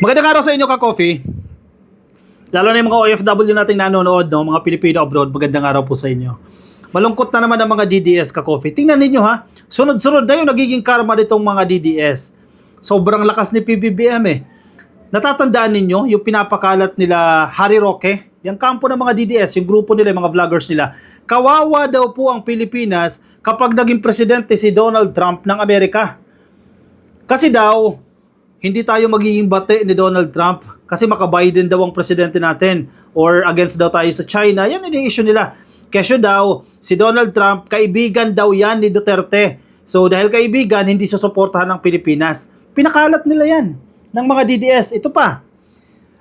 Magandang araw sa inyo, ka-coffee. Lalo na yung mga OFW nating nanonood, no? Mga Pilipino abroad, magandang araw po sa inyo. Malungkot na naman ang mga DDS, ka-coffee. Tingnan ninyo, ha, sunod-sunod na yung nagiging karma nitong mga DDS. Sobrang lakas ni PBBM eh. Natatandaan ninyo yung pinapakalat nila Harry Roque, yung kampo ng mga DDS, yung grupo nila, yung mga vloggers nila. Kawawa daw po ang Pilipinas kapag naging presidente si Donald Trump ng Amerika. Kasi daw, hindi tayo magiging bate ni Donald Trump kasi maka-Biden daw ang presidente natin or against daw tayo sa China. Yan yung issue nila. Kesyo daw, si Donald Trump, kaibigan daw yan ni Duterte. So dahil kaibigan, hindi susuportahan ng Pilipinas. Pinakalat nila yan ng mga DDS. Ito pa.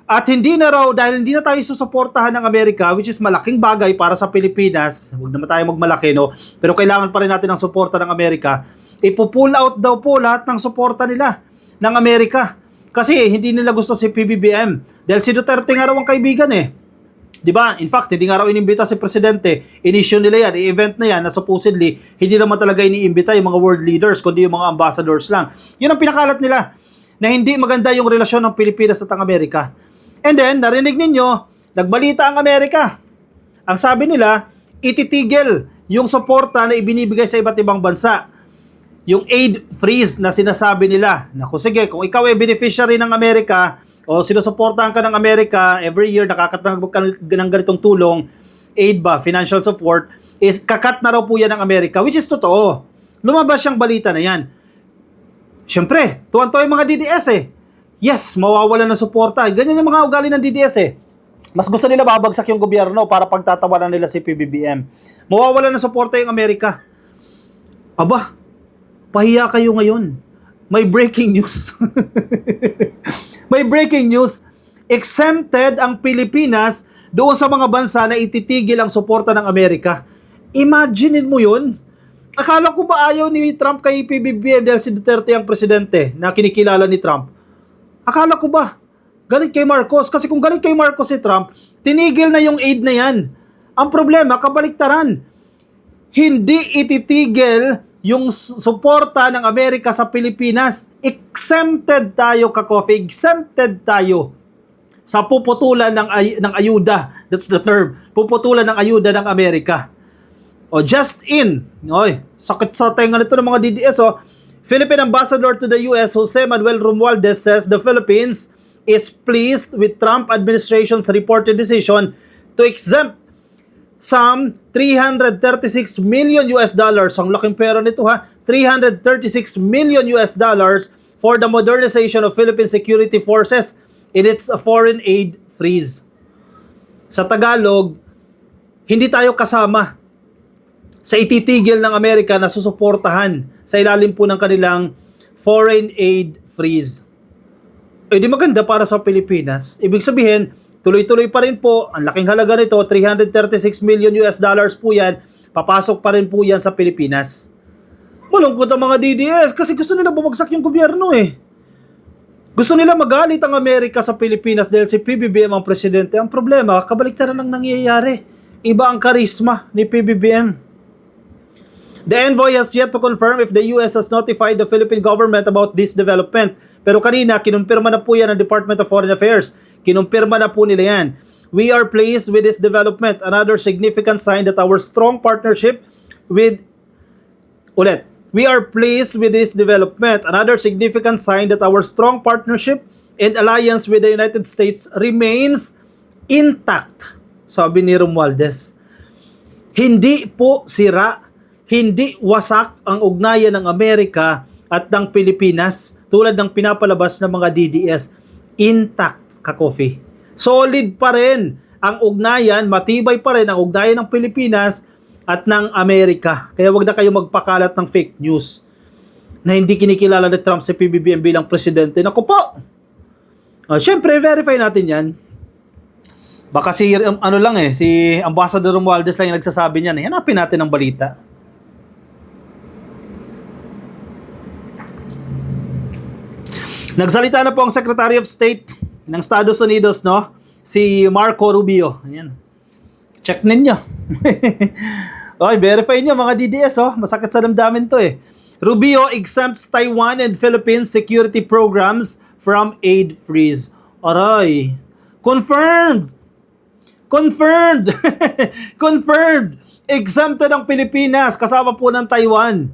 At hindi na raw, dahil hindi na tayo susuportahan ng Amerika, which is malaking bagay para sa Pilipinas, huwag naman tayo magmalaki, no? Pero kailangan pa rin natin ng suporta ng Amerika. Ipo-pull out daw po lahat ng suporta nila ng Amerika. Kasi hindi nila gusto si PBBM. Dahil si Duterte nga raw ang kaibigan eh. 'Di ba? In fact, hindi nga raw inimbita si presidente. Inisyo nila yan, i-event na yan na supposedly hindi naman talaga iniimbita yung mga world leaders kundi yung mga ambassadors lang. Yun ang pinakalat nila na hindi maganda yung relasyon ng Pilipinas at ang Amerika. And then, narinig ninyo, nagbalita ang Amerika. Ang sabi nila, ititigil yung suporta na ibinibigay sa iba't ibang bansa. Yung aid freeze na sinasabi nila. Naku, sige, kung ikaw ay beneficiary ng Amerika o sinusuportahan ka ng Amerika, every year nakakatanggap ka ng ganitong tulong, aid ba, financial support, is kakat na raw po yan ng Amerika, which is totoo. Lumabas siyang balita na yan. Siyempre, tuwan-tuwa yung mga DDS eh. Yes, mawawalan ng suporta. Ganyan yung mga ugali ng DDS eh. Mas gusto nila babagsak yung gobyerno para pagtatawanan nila si PBBM. Mawawalan ng suporta yung Amerika. Aba, pahiya kayo ngayon. May breaking news. May breaking news. Exempted ang Pilipinas doon sa mga bansa na ititigil ang suporta ng Amerika. Imaginein mo yun. Akala ko ba ayaw ni Trump kay PBBM dahil si Duterte ang presidente na kinikilala ni Trump? Akala ko ba galit kay Marcos? Kasi kung galit kay Marcos si Trump, tinigil na yung aid na yan. Ang problema, kabaliktaran. Hindi ititigil yung suporta ng Amerika sa Pilipinas. Exempted tayo, ka-coffee. Exempted tayo sa puputulan ng ayuda. That's the term. Puputulan ng ayuda ng Amerika. O just in. Oy, sakit sa tenga nito ng mga DDS. O, Philippine Ambassador to the US, Jose Manuel Romualdez, says the Philippines is pleased with Trump administration's reported decision to exempt some 336 million US dollars. Ang laking pera nito ha. 336 million US dollars for the modernization of Philippine security forces in its foreign aid freeze. Sa Tagalog, hindi tayo kasama sa ititigil ng Amerika na susuportahan sa ilalim po ng kanilang foreign aid freeze. Eh di maganda para sa Pilipinas. Ibig sabihin, tuloy-tuloy pa rin po, ang laking halaga nito, 336 million US dollars po yan, papasok pa rin po yan sa Pilipinas. Malungkot ang mga DDS kasi gusto nila bumagsak yung gobyerno eh. Gusto nila magalit ang Amerika sa Pilipinas dahil si PBBM ang presidente. Ang problema, kabaliktaran ang nangyayari. Iba ang karisma ni PBBM. The envoy has yet to confirm if the US has notified the Philippine government about this development. Pero kanina, kinumpirma na po yan ng Department of Foreign Affairs. Kinumpirma na po nila yan. We are pleased with this development. Another significant sign that our strong partnership with... We are pleased with this development. Another significant sign that our strong partnership and alliance with the United States remains intact. Sabi ni Romualdez. Hindi po sira, hindi wasak ang ugnayan ng Amerika at ng Pilipinas tulad ng pinapalabas ng mga DDS. Intact, ka-coffee. Solid pa rin ang ugnayan, matibay pa rin ang ugnayan ng Pilipinas at ng Amerika. Kaya wag na kayo magpakalat ng fake news na hindi kinikilala ni Trump si PBBM bilang presidente. Naku po! Siyempre, verify natin yan. Baka si, si Ambassador Romualdez lang yung nagsasabi niyan. Hanapin natin ang balita. Nagsalita na po ang Secretary of State ng Estados Unidos, no? Si Marco Rubio. Ayan. Check ninyo. Okay, verify nyo mga DDS, oh. Masakit sa damdamin to eh. Rubio exempts Taiwan and Philippines security programs from aid freeze. Aray. Confirmed! Confirmed! Confirmed! Exempted ang Pilipinas, kasama po ng Taiwan.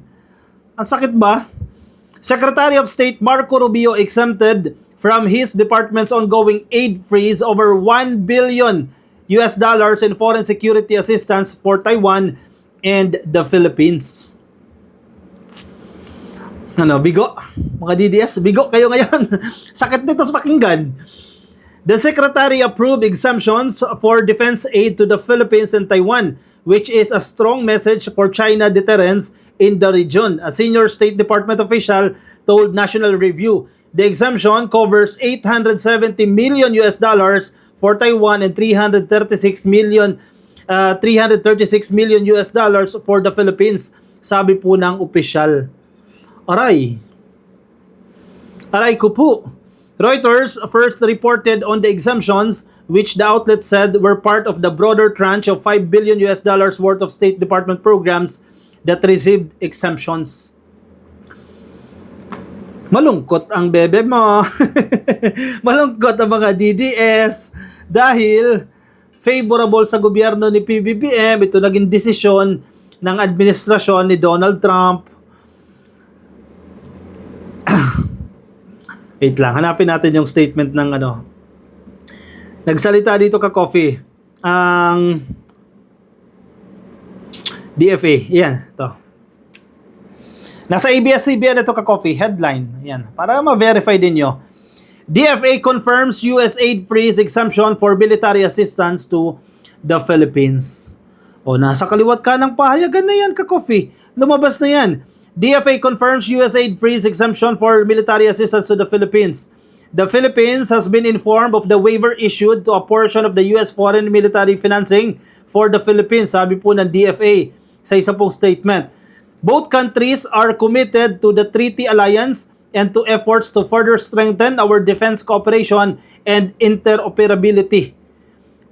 Ang sakit ba? Secretary of State Marco Rubio exempted from his department's ongoing aid freeze over $1 billion in foreign security assistance for Taiwan and the Philippines. Ano, bigo? Mga DDS, bigo kayo ngayon. Sakit nito sa pakinggan. The Secretary approved exemptions for defense aid to the Philippines and Taiwan, which is a strong message for China deterrence in the region. A senior State Department official told National Review the exemption covers $870 million for Taiwan and $336 million for the Philippines. Sabi po ng opisyal. Aray. Aray ko po. Reuters first reported on the exemptions, which the outlet said were part of the broader tranche of $5 billion worth of State Department programs that received exemptions. Malungkot ang bebe mo. Malungkot ang mga DDS dahil favorable sa gobyerno ni PBBM. Ito naging desisyon ng administrasyon ni Donald Trump. Wait lang, hanapin natin yung statement ng ano. Nagsalita dito ka Coffee ang DFA. Yan, ito. Nasa ABS-CBN ito ka Coffee, headline. Yan, para ma-verify din nyo. DFA confirms US aid freeze exemption for military assistance to the Philippines. O, nasa kaliwat ka ng pahayagan na yan ka Coffee. Lumabas na yan. DFA confirms US aid freeze exemption for military assistance to the Philippines. The Philippines has been informed of the waiver issued to a portion of the US foreign military financing for the Philippines, sabi po ng DFA sa isa pong statement. Both countries are committed to the treaty alliance and to efforts to further strengthen our defense cooperation and interoperability.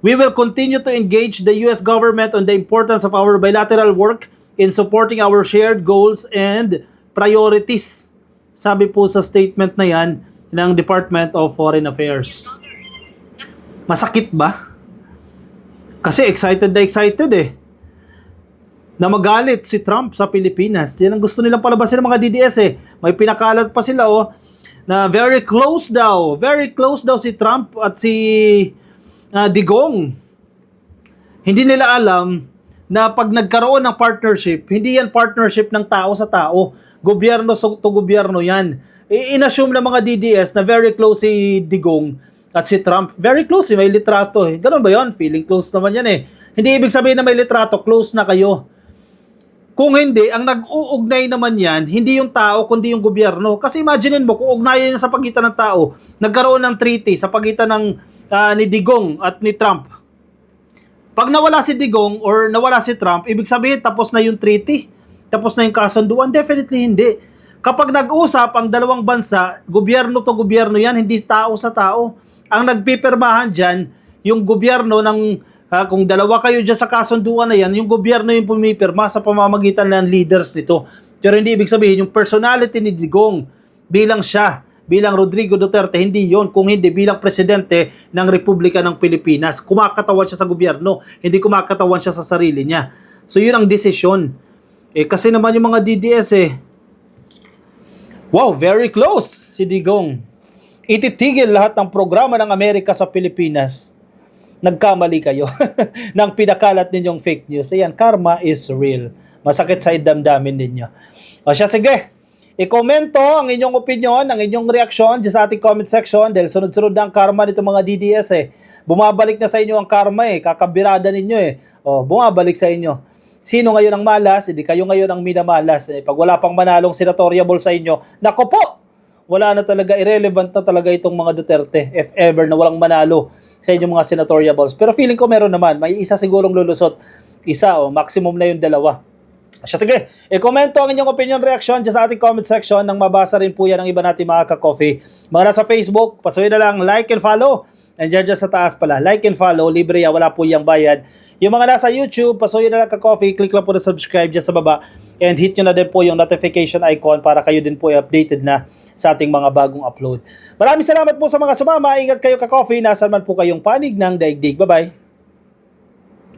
We will continue to engage the US government on the importance of our bilateral work in supporting our shared goals and priorities. Sabi po sa statement na yan ng Department of Foreign Affairs. Masakit ba? Kasi excited na magalit si Trump sa Pilipinas. Yan ang gusto nilang palabasin ng mga DDS May pinakalat pa sila na very close daw si Trump at si Digong. Hindi nila alam na pag nagkaroon ng partnership, hindi yan partnership ng tao sa tao. Gobyerno to gobyerno yan. In-assume ng mga DDS na very close si Digong at si Trump. Very close, may litrato. Ganun ba yun? Feeling close naman yan Hindi ibig sabihin na may litrato, close na kayo. Kung hindi, ang nag-uugnay naman yan, hindi yung tao, kundi yung gobyerno. Kasi imaginein mo, kung ugnayan sa pagitan ng tao, nagkaroon ng treaty sa pagitan ng ni Digong at ni Trump. Pag nawala si Digong or nawala si Trump, ibig sabihin tapos na yung treaty, tapos na yung kasunduan? Definitely hindi. Kapag nag-usap ang dalawang bansa, gobyerno to gobyerno yan, hindi tao sa tao. Ang nagpipirmahan dyan, yung gobyerno ng, kung dalawa kayo dyan sa kasunduan na yan, yung gobyerno yung pumipirma sa pamamagitan ng leaders nito. Pero hindi ibig sabihin, yung personality ni Digong bilang siya, bilang Rodrigo Duterte, hindi yon. Kung hindi, bilang presidente ng Republika ng Pilipinas. Kumakatawan siya sa gobyerno, hindi kumakatawan siya sa sarili niya. So yun ang desisyon. Kasi naman yung mga DDS wow, very close si Digong. Ititigil lahat ng programa ng Amerika sa Pilipinas. Nagkamali kayo ng pinakalat ninyong fake news. Ayan, karma is real. Masakit sa damdamin ninyo. O siya, sige. I-komento ang inyong opinion, ang inyong reaksyon sa ating comment section dahil sunod-sunod na ang karma nito mga DDS Bumabalik na sa inyo ang karma kakabirada ninyo O, bumabalik sa inyo. Sino ngayon ang malas? Hindi kayo ngayon ang minamalas. Pag wala pang manalong senatoriable sa inyo, nako po! Wala na talaga, irrelevant na talaga itong mga Duterte if ever na walang manalo sa inyong mga senatoriables. Pero feeling ko meron naman. May isa sigurong lulusot. Isa maximum na yung dalawa. Siya, sige, i-komento ang inyong opinion reaction dyan sa ating comment section nang mabasa rin po yan ng iba natin mga ka-coffee. Mga nasa Facebook, pasuhin na lang like and follow Nandiyan dyan sa taas pala. Like and follow. Libre yan. Wala po yung bayad. Yung mga nasa YouTube, pasuyo na lang ka-coffee. Click lang po na subscribe dyan sa baba. And hit nyo na din po yung notification icon para kayo din po updated na sa ating mga bagong upload. Maraming salamat po sa mga sumama. Ingat kayo ka-coffee. Nasaan man po kayong panig ng daigdig. Bye-bye.